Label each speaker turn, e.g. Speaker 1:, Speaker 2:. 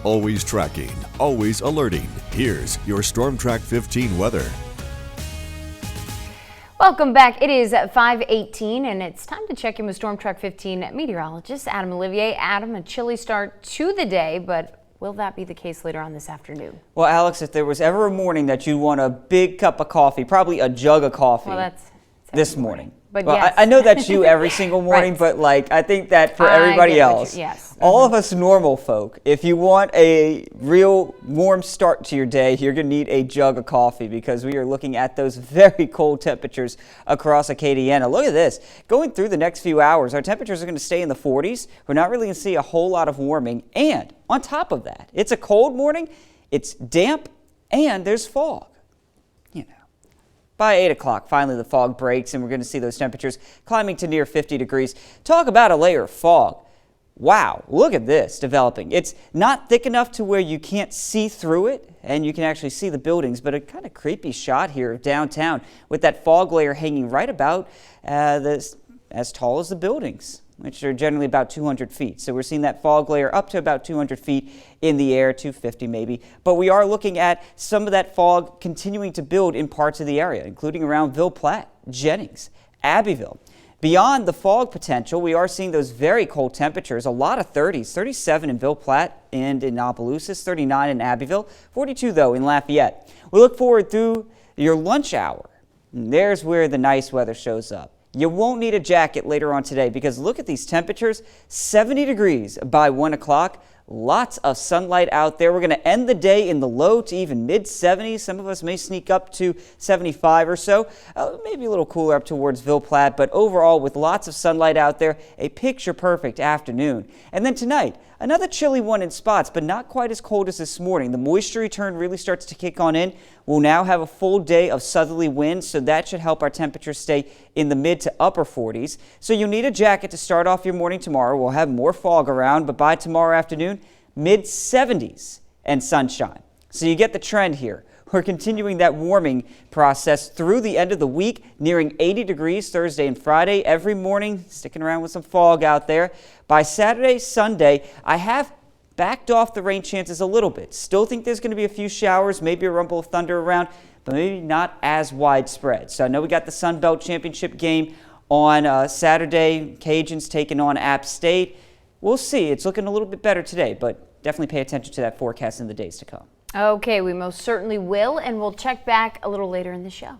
Speaker 1: Always tracking, always alerting. Here's your Storm Track 15 weather.
Speaker 2: Welcome back. It is 5:18 and it's time to check in with Storm Track 15 meteorologist Adam Olivier. Adam, a chilly start to the day, but will that be the case later on this afternoon?
Speaker 3: Well, Alex, if there was ever a morning that you want a big cup of coffee, probably a jug of coffee,
Speaker 2: well, that's
Speaker 3: this morning.
Speaker 2: But
Speaker 3: well,
Speaker 2: yes.
Speaker 3: I know that's you every single morning,
Speaker 2: Right.
Speaker 3: but I think that for everybody else,
Speaker 2: yes.
Speaker 3: all of us normal folk, if you want a real warm start to your day, you're going to need a jug of coffee because we are looking at those very cold temperatures across Acadiana. Look at this. Going through the next few hours, our temperatures are going to stay in the 40s. We're not really going to see a whole lot of warming. And on top of that, it's a cold morning, it's damp, and there's fog. By 8 o'clock, finally the fog breaks and we're going to see those temperatures climbing to near 50 degrees. Talk about a layer of fog. Wow, look at this developing. It's not thick enough to where you can't see through it and you can actually see the buildings, but a kind of creepy shot here of downtown with that fog layer hanging right about as tall as the buildings, which are generally about 200 feet. So we're seeing that fog layer up to about 200 feet in the air, 250 maybe. But we are looking at some of that fog continuing to build in parts of the area, including around Ville Platte, Jennings, Abbeville. Beyond the fog potential, we are seeing those very cold temperatures, a lot of 30s, 37 in Ville Platte and in Opelousas, 39 in Abbeville, 42 though in Lafayette. We look forward through your lunch hour. And there's where the nice weather shows up. You won't need a jacket later on today because look at these temperatures, 70 degrees by 1 o'clock. Lots of sunlight out there. We're going to end the day in the low to even mid-70s. Some of us may sneak up to 75 or so. Maybe a little cooler up towards Ville Platte, but overall with lots of sunlight out there, a picture-perfect afternoon. And then tonight, another chilly one in spots, but not quite as cold as this morning. The moisture return really starts to kick on in. We'll now have a full day of southerly winds, so that should help our temperatures stay in the mid to upper 40s. So you'll need a jacket to start off your morning tomorrow. We'll have more fog around, but by tomorrow afternoon, mid-70s and sunshine. So you get the trend here. We're continuing that warming process through the end of the week, nearing 80 degrees Thursday and Friday. Every morning, sticking around with some fog out there. By Saturday, Sunday, I have backed off the rain chances a little bit. Still think there's going to be a few showers, maybe a rumble of thunder around, but maybe not as widespread. So I know we got the Sun Belt Championship game on Saturday. Cajuns taking on App State. We'll see. It's looking a little bit better today, but definitely pay attention to that forecast in the days to come.
Speaker 2: Okay, we most certainly will, and we'll check back a little later in the show.